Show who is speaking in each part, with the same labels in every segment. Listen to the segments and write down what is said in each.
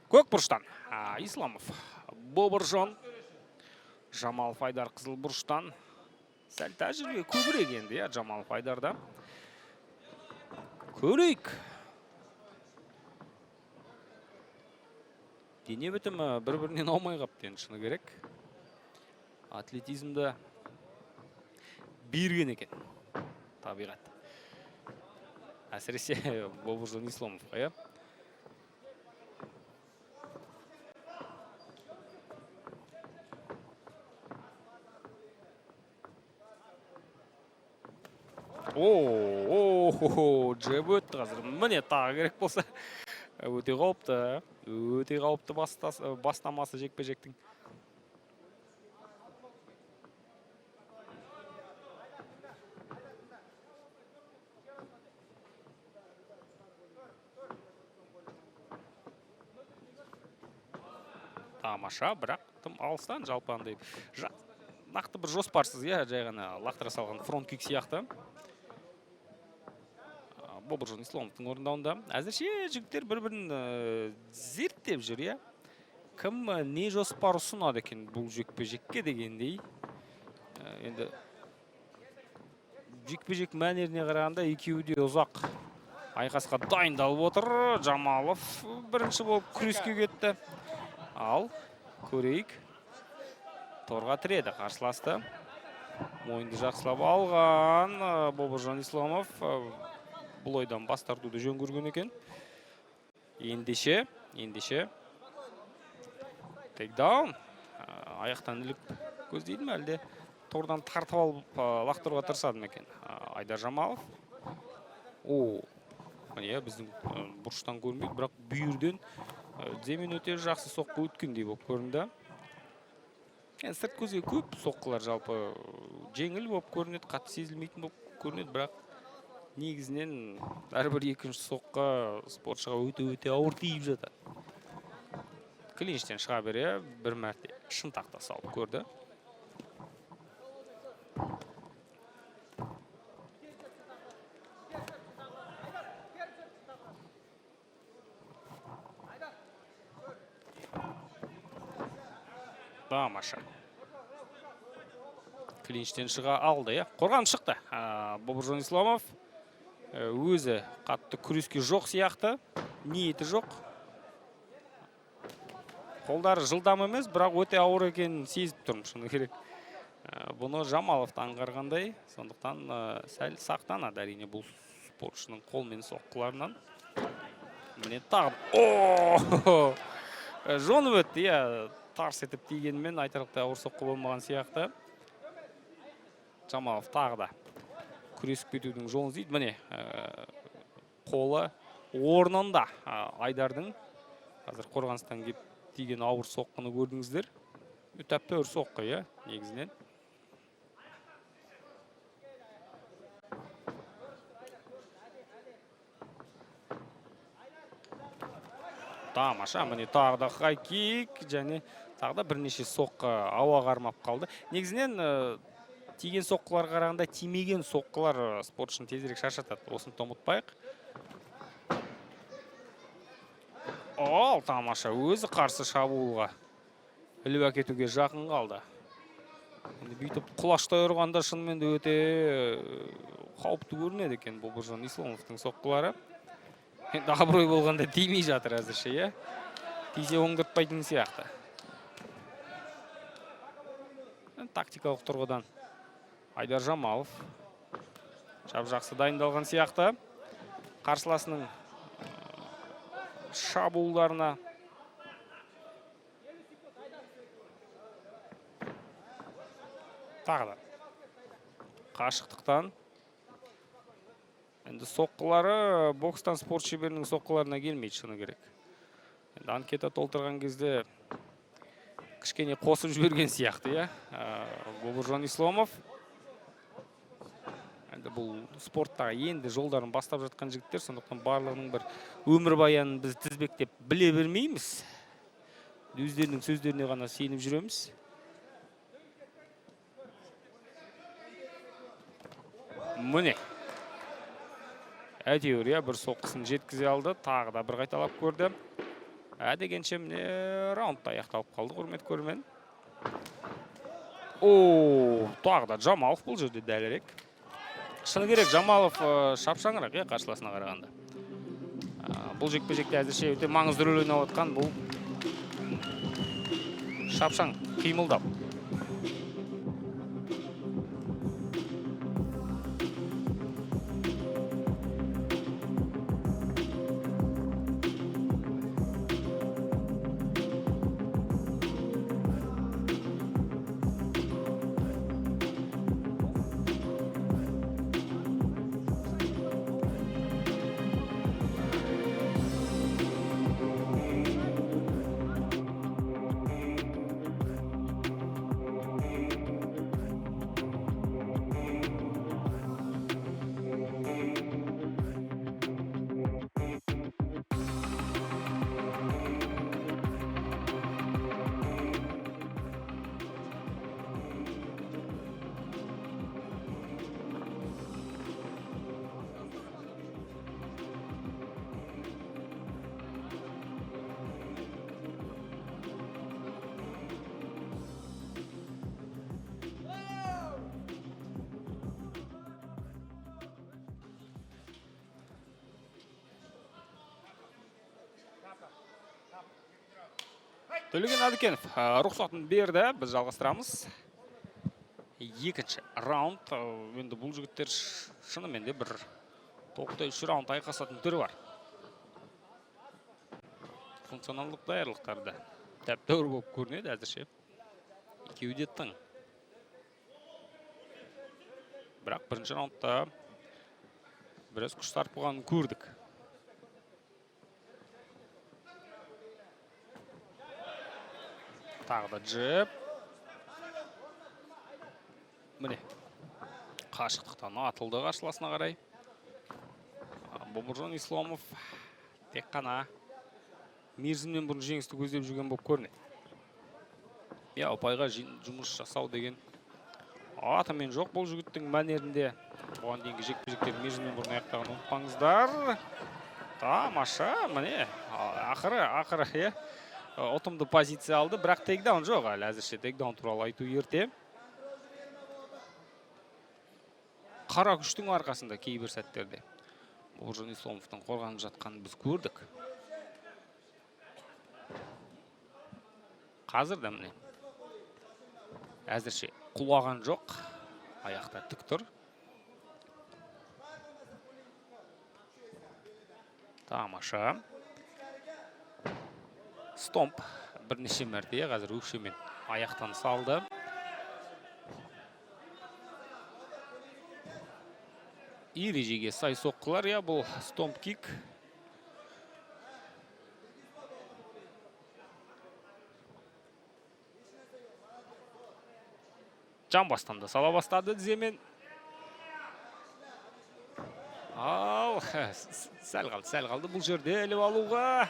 Speaker 1: Көк бұрыштан Исламов Бобыржон, Жамалов Айдар қызыл бұрыштан. Сәл тәжірибе көбірек енді, Жамалов Айдарда. Көрейік. Дене бітімі бір-бірінен аумай қапты енді, шыны керек. Атлетизмді берген екен, табиғат. Әсіресе Бобыржон Исламовқа, Джеб өтті қазір. Міне тағы керек болса. Өте қауіпті бастамасы жекпе-жектің. Тамаша, бірақ тым алыстан жалпандай. Нақты бір жоспарсыз, жай ғана лақтыра салған фронт-кик сияқты. Бобыржон Исламовтың орындауында. Әзірше жігіттер бір-бірін зерттеп жүр, Кім не жоспар ұсынады екен бұл жекпе-жекке дегендей. Енді жекпе-жек мәнеріне қарағанда екеуі де ұзақ айқасқа дайындалып отыр. Жамалов бірінші болып күреске кетті. Ал көрейік. Торға тіреді қарсыласты. Мойынды жақсылап алған Бобыржон Исламов бұл ойдан бас тартуды жөн көрген екен. Ендеше. Тейкдаун. Аяқтан іліп көздейді ме әлде? Тордан тартып алып лақтыруға тырысады ма екен? Айдар Жамалов. Міне біздің бұрыштан көрмейді, бірақ бүйірден Демен өте жақсы соққы өткендей болып көрінді. Сырт көзге көп соққылар жалпы жеңіл болып көрінеді, қатты сезілмейтін болып көрінеді, бірақ негізінен әрбір екінші соққы спортшыға өте ауыр тиіп жатады. Клинчтен шыға бере бір мәрте шын тақта салып көрді. Тамаша. Клинчтен шыға алды, Қорған шықты. Бобыржон Исламов өзі қатты күреске жоқ сияқты, ниеті жоқ. Қолдары жылдам емес, бірақ өте ауыр екенін сезіп тұрмын, шыны керек. Бұны Жамаловты аңғарғандай, сондықтан сәл сақтанады әрине бұл спортшының қолмен соққыларынан. Міне тағы. Жонып өтті, тарс етіп тигенмен айтарлықтай ауыр соққы болмаған сияқты. Жамалов тағы да күресіп кетудің жолын іздейді. Міне қолы орнында Айдардың. Қазір Қорғаныстан кеп тиген ауыр соққыны көрдіңіздер. Тәп-тәуір соққы, негізінен. Тамаша, міне тағы да хай-кик, және тағы да бірнеше соққы ауа қармап қалды. Негізінен тиген соққылар қарағанда тимеген соққылар спортшыны тезірек шаршатады. Осыны ұмытпайық. Тамаша, өзі қарсы шабуылға іліп әкетуге жақын қалды. Бүйтіп құлаштай ұрғанда шынымен де өте қауіпті көрінеді екен Бобыржон Исламовтың соққылары. Абырой болғанда тимей жатыр әзірше, Тисе оңдыртпайтын сияқты. Тактикалық тұрғыдан Айдар Жамалов жақсы дайындалған сияқты. Қарсыласының шабуылдарына тағы да қашықтықтан. Енді соққылары бокстан спорт шеберінің соққыларына келмейді, шыны керек. Енді анкета толтырған кезде кішкене қосып жіберген сияқты, Бобыржон Исламов. Енді бұл спорттағы енді жолдарын бастап жатқан жігіттер, сондықтан барлығының бір өмір баянын біз тізбектеп біле бермейміз. Өздерінің сөздеріне ғана сеніп жүреміз. Міне. Әйтеуір, бір соққысын жеткізе алды, тағы да бір қайталап көрді. Дегенше міне раундта аяқталып қалды, құрметті көрермен. Тағы да Жамалов бұл жерде дәлірек. Шыны керек, Жамалов шапшаңырақ қарсыласына қарағанда. Бұл жекпе-жекте әзірше өте маңызды рөл ойнап отқан, бұл шапшаң қимылдап. Төлеген Әдікенов рұқсатын берді, біз жалғастырамыз. Екінші раунд, енді бұл жігіттер шынымен де бір тоқтай үш раунд айқасатын түрі бар. Функционалдық даярлықтарды тәп-тәуір болып көрінеді әзірше. Екеуі де тың. Бірақ бірінші раундта біраз күш сарпылғанын көрдік. Тағы да джеб. Міне, қашықтықтан атылды қарсыласына қарай. Бобыржан Исламов тек қана мерзімнен бұрын жеңісті көздеп жүрген болып көрінеді. Ұпайға жұмыс жасау деген атымен жоқ бұл жігіттің мәнерінде. Оған дейінгі жекпе-жектер мерзімнен бұрын аяқтағанын ұмытпаңыздар. Тамаша, міне, ақыры, ұтымды позиция алды, бірақ тейкдаун жоқ әлі, әзірше тейкдаун туралы айту ерте. Қара күштің арқасында кейбір сәттерде Бобыржан Исламовтың қорғанып жатқанын біз көрдік. Қазір да міне әзірше құлаған жоқ, аяқта тік тұр. Тамаша. Стомп бірнеше мәрте қазір өкшемен аяқтан салды. Ережеге сай соққылар, бұл стомп кик. Жан бастан да сала бастады тіземен. Сәл қалды бұл жерде іліп алуға.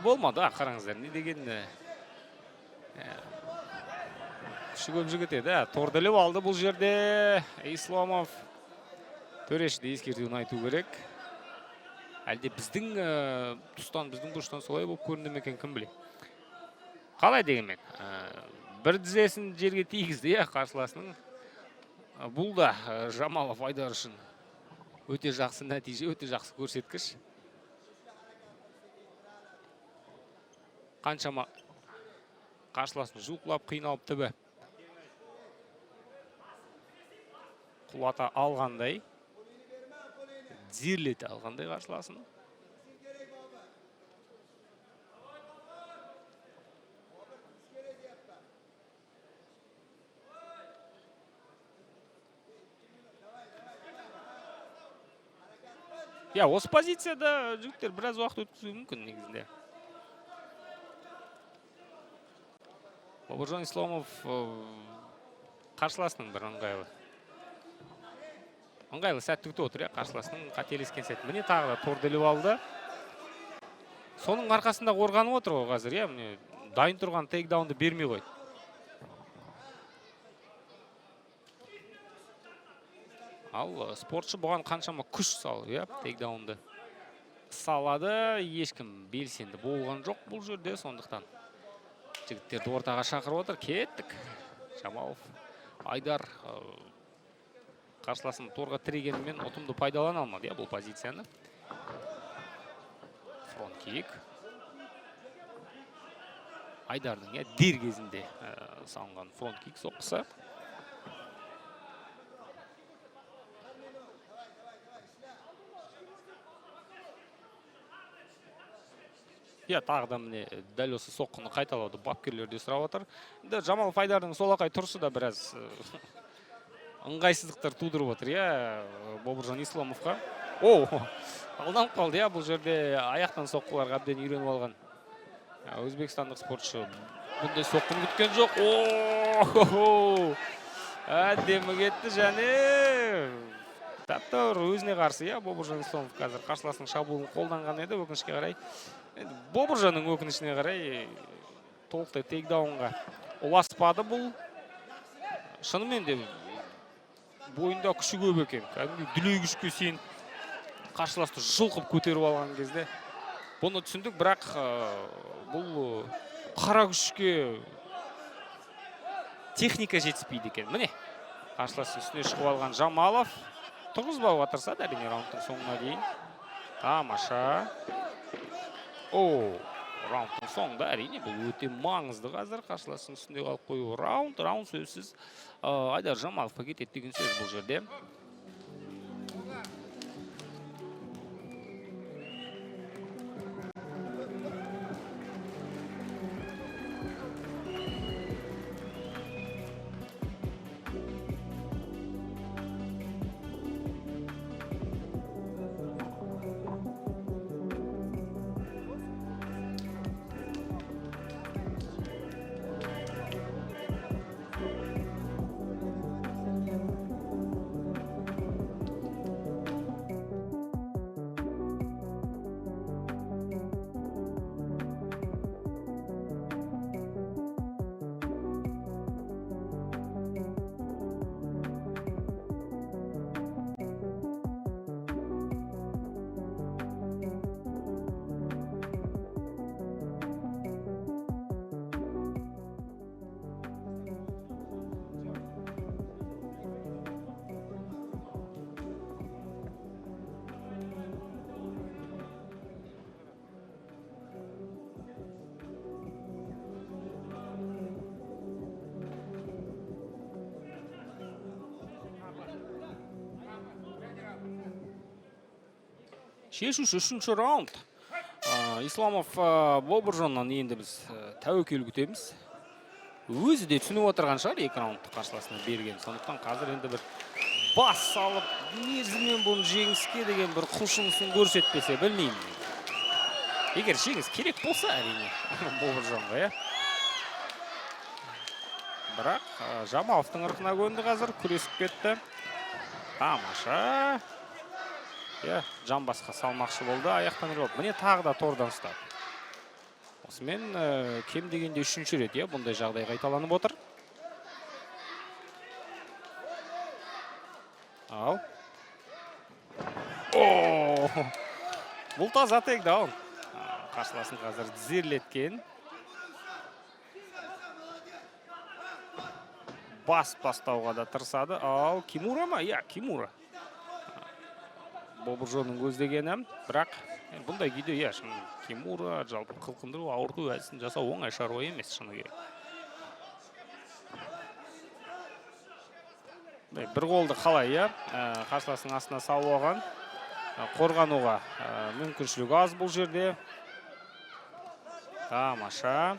Speaker 1: Болмады, қараңыздар, не деген күші көп жігіт еді. Тордылып алды бұл жерде Исламов. Төрешіде ескертуін айту керек. Әлде біздің тұстан, біздің бұрыштан солай болып көрінді ме екен, кім біле. Қалай дегенмен, бір тізесін жерге тигізді қарсыласының. Бұл да Жамалов Айдар үшін өте жақсы нәтиже, өте жақсы көрсеткіш. Қаншама қарсыласын жұлқылап, қиналып түбі құлата алғандай, зерлете алғандай қарсыласын. Осы позицияда жігіттер біраз уақыт өткізуі мүмкін негізінде. Бобыржан Исламов қарсыласының бір ыңғайлы сәтті күтіп отыр, қарсыласының қателескен сәт. Міне тағы да тордылып алды. Соның арқасында қорғанып отыр ғой қазір, дайын тұрған тейкдаунды бермей қойды. Ал спортшы бұған қаншама күш салды, тейкдаунды салады, ешкім белсенді болған жоқ бұл жерде, сондықтан жігіттерді ортаға шақырып отыр. Кеттік. Жамалов, Айдар қарсыласын торға тірегенімен ұтымды пайдалана алмады бұл позицияны. Фронт-кик. Айдардың дер кезінде салынған фронт-кик соққысы. Тағы да міне дәл осы соққыны қайталауды бапкерлерде сұрап отыр. Жамалов Айдардың солақай тұрысы да біраз ыңғайсыздықтар тудырып отыр, Бобыржан Исламовқа. Алданып қалды, бұл жерде аяқтан соққыларға әбден үйреніп алған. Өзбекстандық спортшы бұндай соққыны күткен жоқ. Әдемі кетті және тәп-тәуір өзіне қарсы, Бобыржан Исламов қазір қарсыласының шабуылын қолданған еді, өкінішке қарай. Бобыржанның өкінішіне қарай толықтай тейкдаунға ұласпады бұл. Шынымен де бойында күші көп екен. Кәдімгі дүлей күшке сен қарсыласты жұлқып көтеріп алған кезде бұны түсіндік, бірақ бұл қара күшке техника жетіспейді екен. Міне, қарсыласы үстіне шығып алған Жамалов тұрғызбауға тырысады, әрине раундтың соңына дейін. Тамаша. Раундтың соңында әрине бұл өте маңызды қазір қарсыласының үстінде қалып қою раунд сөзсіз Айдар Жамаловқа кетеді деген сөз бұл жерде. Шешуші үшінші раунд. Исламов Бобыржаннан енді біз тәуекел күтеміз. Өзі де түсініп отырған шығар, 2 раундты қарсыласына берген. Сондықтан қазір енді бір бас салып, мерзіммен бұны жеңіске деген бір құлшынысын көрсетпесе, білмеймін. Егер жеңіс керек болса, әрине, Бобыржанға, Бірақ Жамаловтың ырқына көнді қазір, күресіп кетті. Тамаша. Жан басқа салмақшы болды, аяқтан ұрып. Міне тағы да тордан ұстады. Осымен кем дегенде 3-ші рет, бұндай жағдай қайталанып отыр. Ал. Бұл таза тейкдаун. Қарсыласын қазір тізерлеткен. Бас тастауға да тырысады. Ал, Кимура ма? Кимура. Бобыржанның көздегені, бірақ бұндай күйде, Кимура жалпы қылқындыру, ауырту әдісін жасау оңай шаруа емес, шыны керек. Бір қолды қалай, қарсыласының астына салып алған, қорғануға мүмкіншілік аз бұл жерде. Тамаша.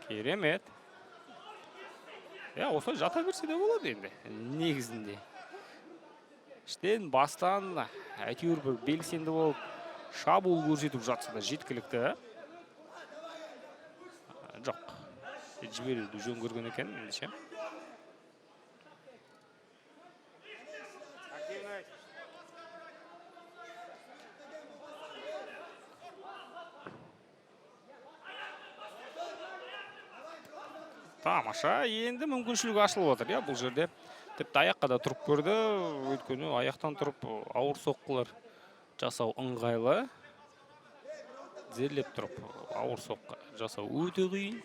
Speaker 1: Керемет. Осылай жата берсе де болады енді, негізінде. Іштен бастан әйтеуір бір белсенді болып шабуыл көрсетіп жатса да жеткілікті. Жоқ, жіберуді жөн көрген екен, ендеше. Тамаша, енді мүмкіншілік ашылып отыр, бұл жерде. Тіпті аяққа да тұрып көрді, өйткені аяқтан тұрып ауыр соққылар жасау ыңғайлы. Тізерлеп тұрып ауыр соққы жасау өте қиын.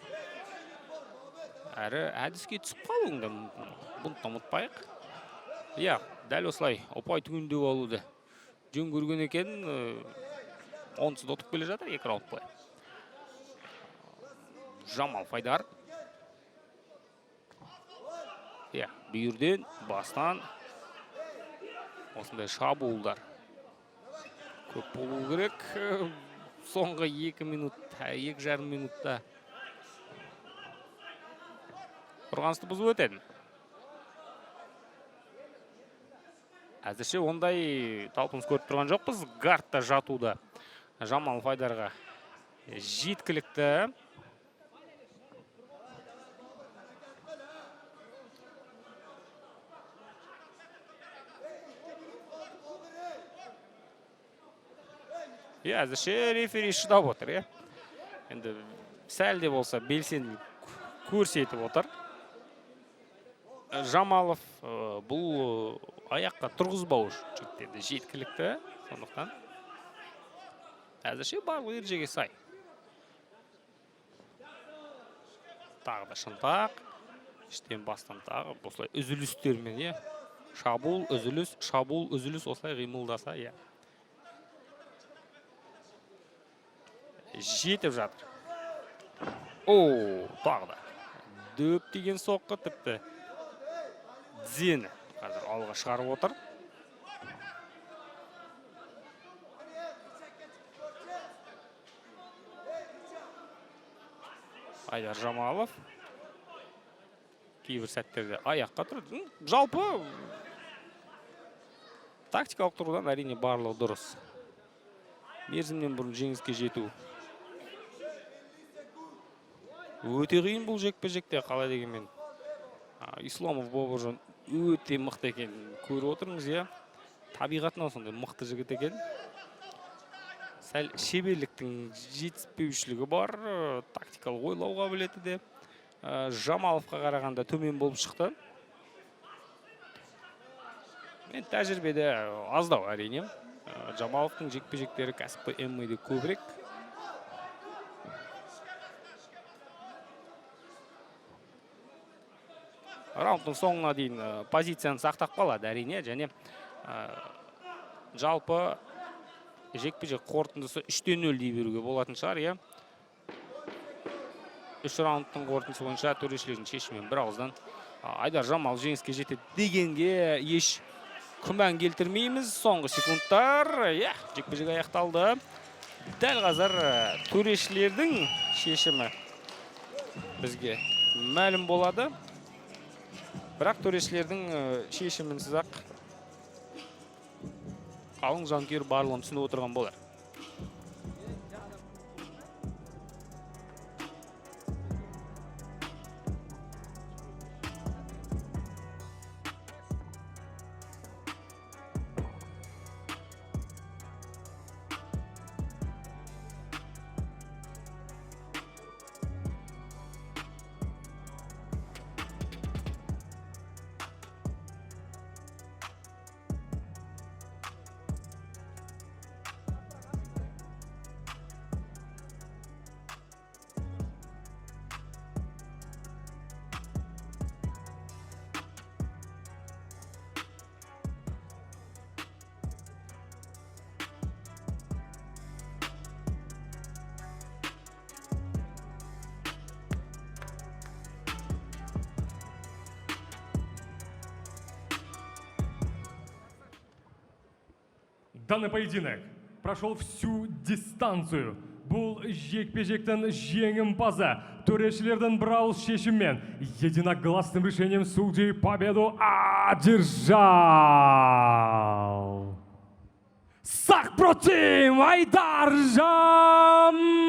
Speaker 1: Әрі әдіске түсіп қалуың да мүмкін. Бұны ұмытпайық. Иә, дәл осылай ұпай түгендеп алуды жөн көрген екен. Онсыз отып келе жатыр, 2 раунд бойы. Жамал Файдар. Иә, бүйірден, бастан осындай шабуылдар көп болу керек. Соңғы 2 минут, 2,5 минутта қорғанысты бұзып өтеді. Әзірше ондай талпыныс көріп тұрған жоқпыз. Гардта жатуда Жамал Файдарға жеткілікті. Әзірше рефери шыдап отыр. Енді сәл де болса белсенділік көрсетіп отыр. Жамалов бұл аяққа тұрғызбау жігіттерді жеткілікті. Сондықтан әзірше барлық ережеге сай. Тағы да шынтақ. Іштен бастан тағы осылай үзілістермен, шабуыл, үзіліс, шабуыл, үзіліс осылай қимылдаса, жетіп жатыр. Тағы да. Дөп деген соққы тіпті Дзені қазір алға шығарып отыр. Айдар Жамалов кейбір сәттерде аяққа тұрды. Жалпы тактикалық тұрғыдан әрине барлығы дұрыс. Мерзімнен бұрын жеңіске жету өте қиын бұл жекпе-жекте, қалай дегенмен. Исламов Бобыржан өте мықты екен. Көріп отырыңыз, табиғатынан сондай мықты жігіт екен. Сәл шеберліктің жетіспеушілігі бар, тактикалық ойлауға біледі де. Жамаловқа қарағанда төмен болып шықты. Мен тәжірибеде аздау әрине. Жамаловтың жекпе-жектері кәсіпқой ММА-де көбірек. Раундтың соңына дейін позицияны сақтап қалады әрине, және жалпы жекпе-жек қорытындысы 3-0 дей беруге болатын шығар, 3 раундтың қорытындысы бойынша төрешілердің шешімімен бір ауыздан Айдар Жамал жеңіске жетеді дегенге еш күмән келтірмейміз. Соңғы секундтар, жекпе-жек аяқталды. Дәл қазір төрешілердің шешімі бізге мәлім болады. Бірақ төрешілердің шешімінсіз ақ қалың жанкүйер барлығын түсініп отырған болар.
Speaker 2: Данный поединок прошел всю дистанцию. Бұл жекпе-жектің жеңімпазы төрешілердің бір ауыз шешіммен единогласным решением судей победу одержал. Сақ против Айдар Жамалов!